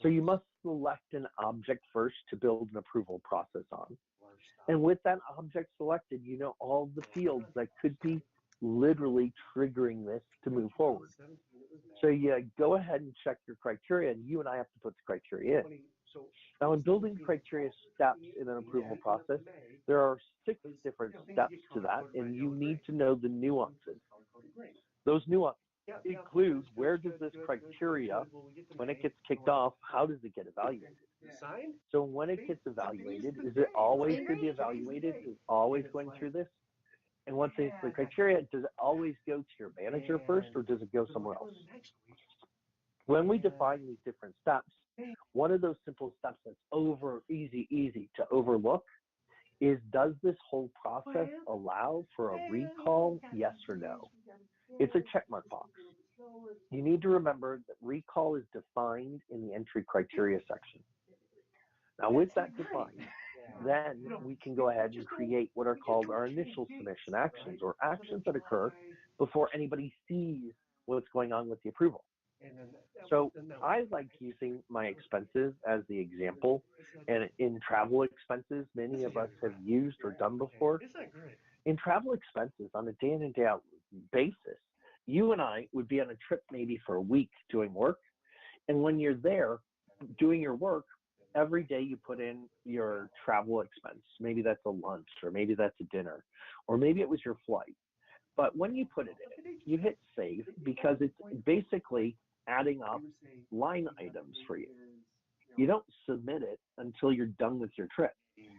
So you must select an object first to build an approval process on. And with that object selected, you know all the fields that could be literally triggering this to move forward. So you go ahead and check your criteria, and you and I have to put the criteria in. Now, in building criteria steps in an approval process, there are 6 different steps to that, and you need to know the nuances. Those nuances include where does this criteria, when it gets kicked off, how does it get evaluated? So when it gets evaluated, is it always going to be evaluated? Is it always going through this? And once it's the criteria, does it always go to your manager first, or does it go somewhere else? When we define these different steps, one of those simple steps that's easy to overlook is, does this whole process allow for a recall, yes or no? It's a checkmark box. You need to remember that recall is defined in the entry criteria section. Now with that defined, then we can go ahead and create what are called our initial submission actions, or actions that occur before anybody sees what's going on with the approval. So I like using my expenses as the example, and in travel expenses, many of us have used or done before. In travel expenses, on a day in and day out basis, you and I would be on a trip maybe for a week doing work. And when you're there doing your work, every day you put in your travel expense. Maybe that's a lunch, or maybe that's a dinner, or maybe it was your flight. But when you put it in, you hit save because it's basically adding up line items for you. You don't submit it until you're done with your trip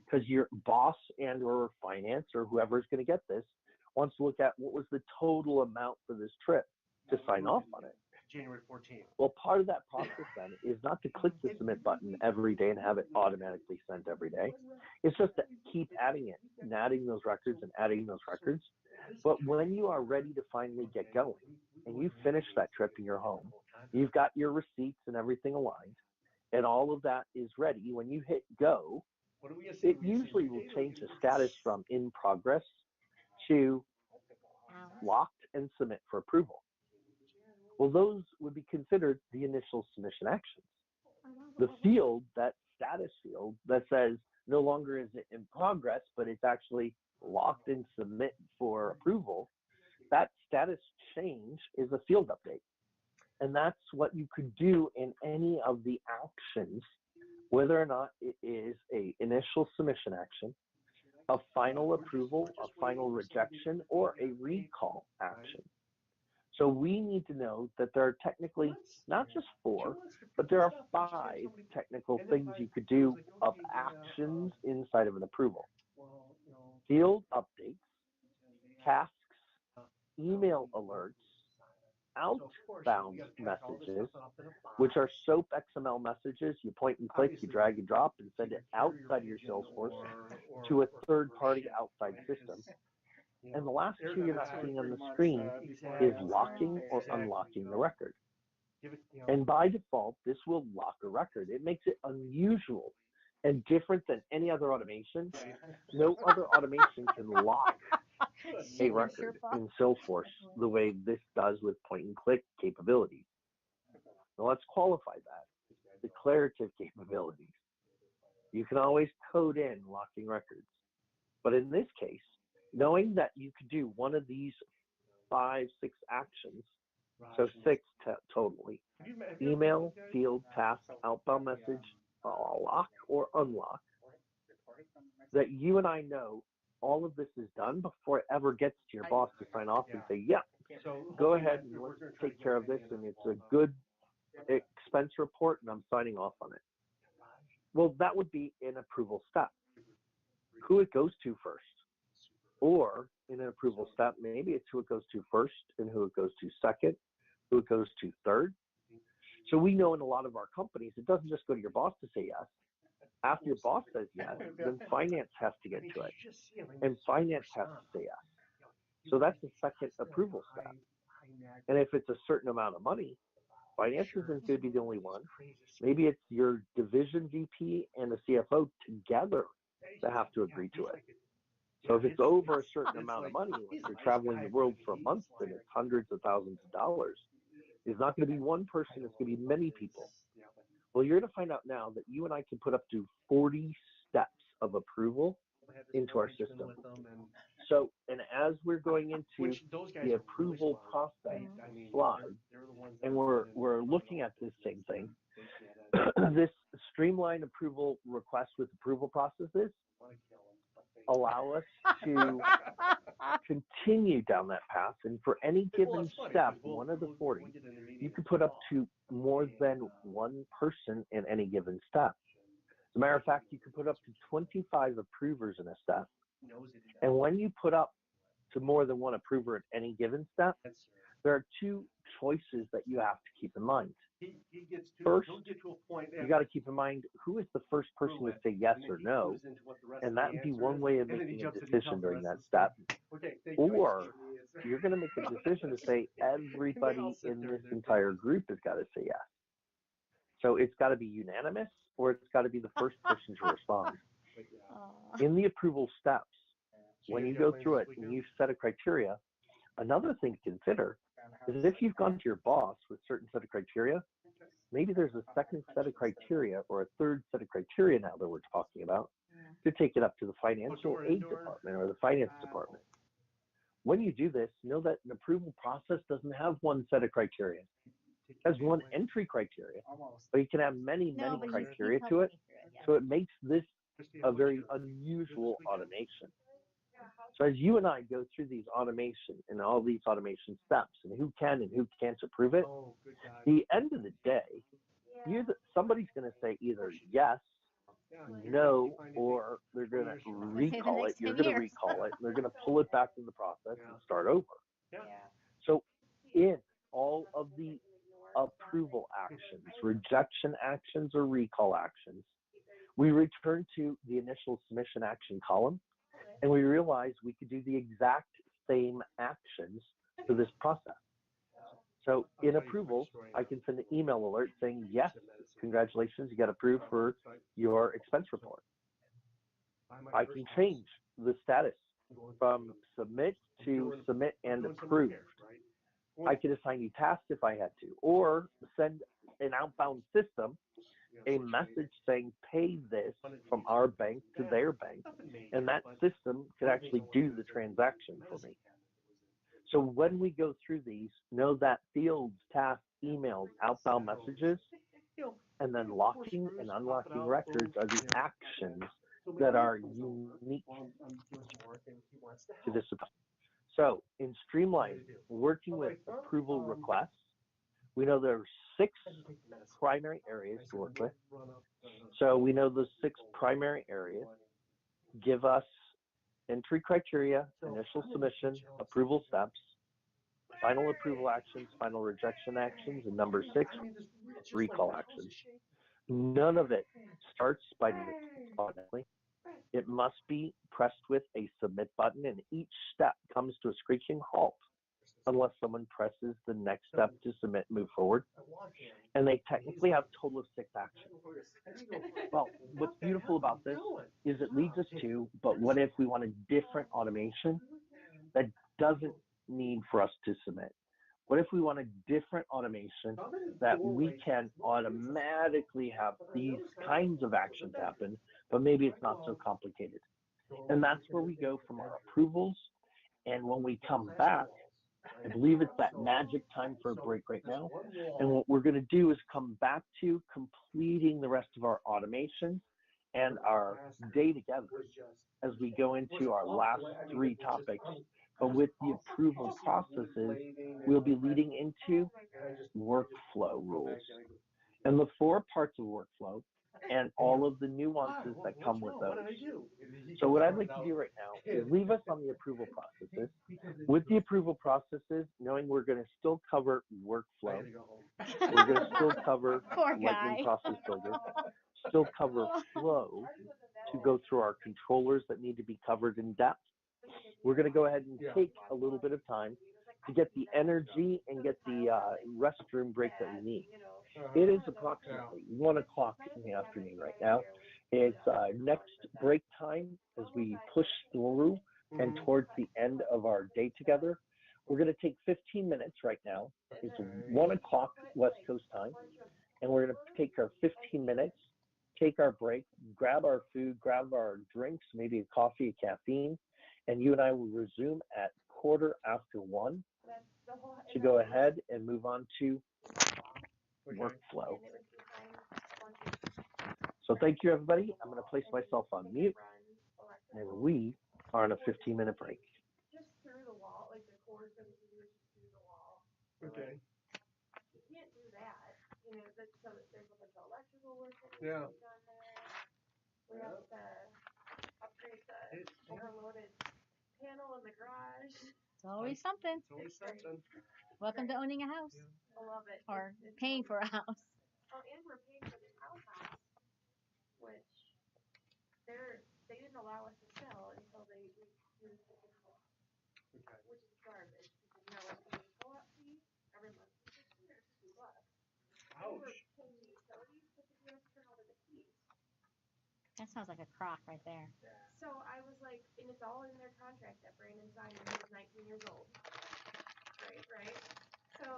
because your boss and or finance or whoever's going to get this wants to look at what was the total amount for this trip to sign off on it. January 14th. Well, part of that process then is not to click the submit button every day and have it automatically sent every day. It's just to keep adding it and adding those records and adding those records. But when you are ready to finally get going and you finish that trip in your home, you've got your receipts and everything aligned, and all of that is ready. When you hit go, it usually will change the status from in progress to locked and submit for approval. Well, those would be considered the initial submission actions. The field, that status field that says no longer is it in progress, but it's actually locked and submit for approval, that status change is a field update. And that's what you could do in any of the actions, whether or not it is a initial submission action, a final approval, a final rejection, or a recall action. So we need to know that there are technically not just 4, but there are 5 technical things you could do of actions inside of an approval. Field updates, tasks, email alerts, outbound messages, which are SOAP XML messages. You point and click, you drag and drop, and send it outside of your Salesforce to a third-party outside system. And the last 2 you're not seeing on the screen is locking or unlocking the record. And by default, this will lock a record. It makes it unusual and different than any other automation. No other automation can lock a record in Salesforce the way this does with point and click capabilities. Now let's qualify that. Declarative capabilities. You can always code in locking records. But in this case, knowing that you could do one of these 5, 6 actions, so 6 totally, email, field, task, outbound message, lock or unlock, that you and I know all of this is done before it ever gets to your boss to sign off and say, yeah, go ahead and let's take care of this, and it's a good expense report, and I'm signing off on it. Well, that would be an approval step. Who it goes to first. Or in an approval step, maybe it's who it goes to first and who it goes to second, who it goes to third. So we know in a lot of our companies, it doesn't just go to your boss to say yes. After your boss says yes, then finance has to get to it. And finance has to say yes. So that's the second approval step. And if it's a certain amount of money, finance isn't going to be the only one. Maybe it's your division VP and the CFO together that have to agree to it. So if it's over a certain amount of money, like you're traveling the world for a month and it's hundreds of thousands of dollars, it's not going to be one person, it's going to be many people. Well, you're going to find out now that you and I can put up to 40 steps of approval into our system. So, and as we're going into the approval process slide, and we're looking at this same thing, this streamlined approval request with approval processes allow us to continue down that path. And for any given step, one of the 40, you can put up to more than one person in any given step. As a matter of fact, you can put up to 25 approvers in a step. And when you put up to more than one approver at any given step, there are 2 choices that you have to keep in mind. First, you got to keep in mind who is the first person to say yes or no, and that would be one way of making a decision during that step. Or you're going to make a decision to say everybody in this entire group has got to say yes. So it's got to be unanimous, or it's got to be the first person to respond. In the approval steps, when you go through it and you set a criteria, another thing to consider is if you've gone to your boss with a certain set of criteria, maybe there's a second set of criteria or a third set of criteria now that we're talking about to take it up to the financial aid department or the finance department. When you do this, know that an approval process doesn't have one set of criteria. It has one entry criteria, but you can have many criteria to it. So it makes this a very unusual automation. So as you and I go through these automation and all these automation steps and who can and who can't approve it, Oh, good God. the end of the day, somebody's going to say either yes, Yeah, no, find it or they're going to Say the recall it. next You're 10 going to years. recall it. They're going to pull it back in the process Yeah. and start over. Yeah. So in all of the approval actions, rejection actions, or recall actions, we return to the initial submission action column, and we realize we could do the exact same actions for this process. So in approvals, I can send an email alert saying, yes, congratulations, you got approved for your expense report. I can change the status from submit to submit and approved. I could assign you tasks if I had to, or send an outbound system a message saying pay this from our bank to their bank, and that system could actually do the transaction for me. So when we go through these, know that fields, tasks, emails, outbound messages, and then locking and unlocking records are the actions that are unique to this account. So in Streamline, working with approval requests, we know there are 6 primary areas to work with. So we know those 6 primary areas give us entry criteria, initial submission, approval steps, final approval actions, final rejection actions, and number 6, recall actions. None of it starts by automatically. It must be pressed with a submit button, and each step comes to a screeching halt unless someone presses the next step to submit and move forward. And they technically have a total of 6 actions. Well, what's beautiful about this is it leads us to, but what if we want a different automation that doesn't need for us to submit? What if we want a different automation that we can automatically have these kinds of actions happen, but maybe it's not so complicated? And that's where we go from our approvals. And when we come back, I believe it's that magic time for a break right now. And what we're going to do is come back to completing the rest of our automation and our day together as we go into our last 3 topics. But with the approval processes, we'll be leading into workflow rules and the 4 parts of workflow and all of the nuances that come with those. So what I'd like to do right now is leave us on the approval processes. With the approval processes, knowing we're going to still cover workflow, we're going to still cover Lightning Process Builder, still cover flow to go through our controllers that need to be covered in depth. We're going to go ahead and take a little bit of time to get the energy and get the restroom break that we need. It is approximately 1 o'clock in the afternoon right now. It's next break time as we push through and towards the end of our day together. We're going to take 15 minutes right now. It's 1 o'clock West Coast time, and we're going to take our 15 minutes, take our break, grab our food, grab our drinks, maybe a coffee, a caffeine, and you and I will resume at 1:15 to go ahead and move on to workflow. So thank you, everybody. I'm going to place myself on mute, and we are on a 15-minute break. Just through the wall, like the cord that we do is just through the wall. Okay. You can't do that. You know, that's so there's a bunch of electrical work that needs Yeah. to be done there. We have to upgrade the overloaded panel in the garage. It's always something. It's always something. Welcome to owning a house I love it. or It's paying for a house. Oh, and we're paying for this outhouse, which they didn't allow us to sell until we used the co-op, Okay. which is garbage because now we're paying co-op fee every month. It's $250. And we're Ouch. paying the utilities because we have to turn over the keys. That sounds like a crock right there. So I was like, and it's all in their contract that Brandon signed when he was 19 years old. Right. So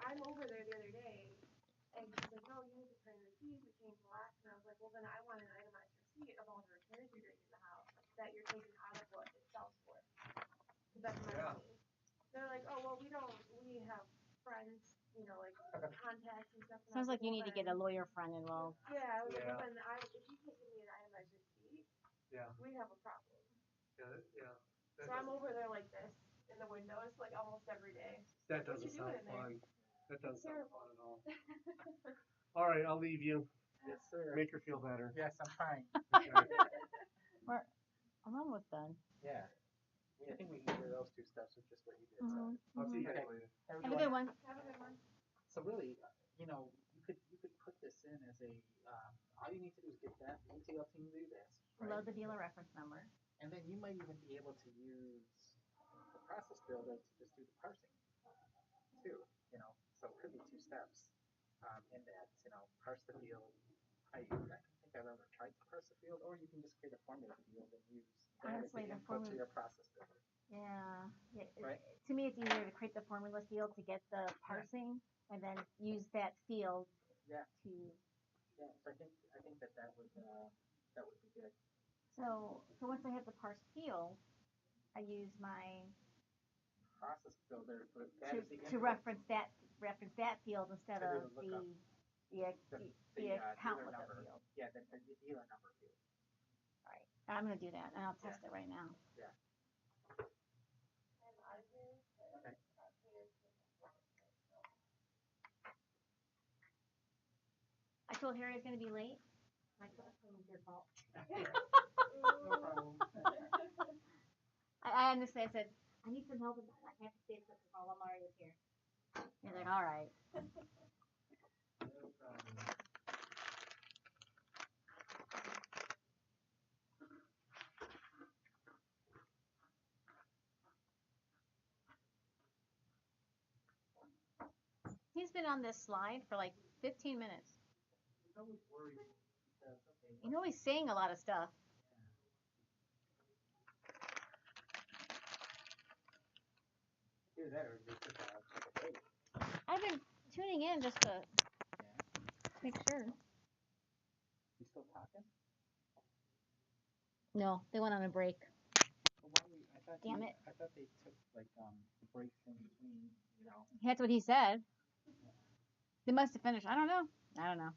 I'm over there the other day, and he's like, no, you need to turn in the keys. We changed the locks. And I was like, well, then I want an itemized receipt of all the repairs you're doing in the house that you're taking out of what it sells for. Because that's my money. They're like, oh, well, we have friends, you know, like contacts and stuff. And Sounds like you need to get a lawyer friend involved. Yeah, I was like, Yeah. well, then if you can't give me an itemized receipt, Yeah. we have a problem. Yeah. So I'm over there like this in the windows like almost every day. That What you doesn't sound doing in there? fun. That doesn't sound Terrible. fun at all. All right, I'll leave you. Yes, sir. Make her feel better. Yes, I'm fine. Okay. I'm almost done. Yeah. I think we can get rid of those two steps with just what you did. Mhm. I'll see you guys Okay. later. So, Have a good one. Have a good one. So really, you know, you could put this in as a, all you need to do is get that ETL team to do this, right? Load the dealer reference number. And then you might even be able to use the process builder to just do the parsing too, you know. So it could be two steps in that, you know, parse the field. I don't think I've ever tried to parse the field, or you can just create a formula field and use that as the Honestly, the input to formula- your process builder. Yeah. Right. To me, it's easier to create the formula field to get the parsing, and then use that field Yeah. to. Yeah. So I think that would be good. So once I have the parse field, I use my Process builder for that to, is the to input. reference that field instead To do of the lookup. the account dealer lookup number. field. Yeah, the dealer number field. All right, I'm gonna do that, and I'll test it right now. Yeah. Okay. I told Harry I was gonna be late. I told him it was your fault. No problem. I honestly, I said, I need some help with that. I have to stay quick while Amari is here. He's like, all right. No problem. He's been on this slide for like 15 minutes. He's always worried because okay. You know he's saying a lot of stuff. Either that or just check a page. I've been tuning in just to make sure. You still talking? No, they went on a break. Well, why we, I thought Damn it. I thought they took like breaks in between, you know. That's what he said. They must have finished. I don't know.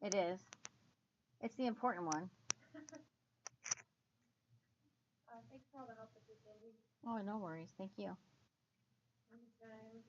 It is. It's the important one. Thanks for all the help with this, Andy. Oh, no worries. Thank you. Anytime.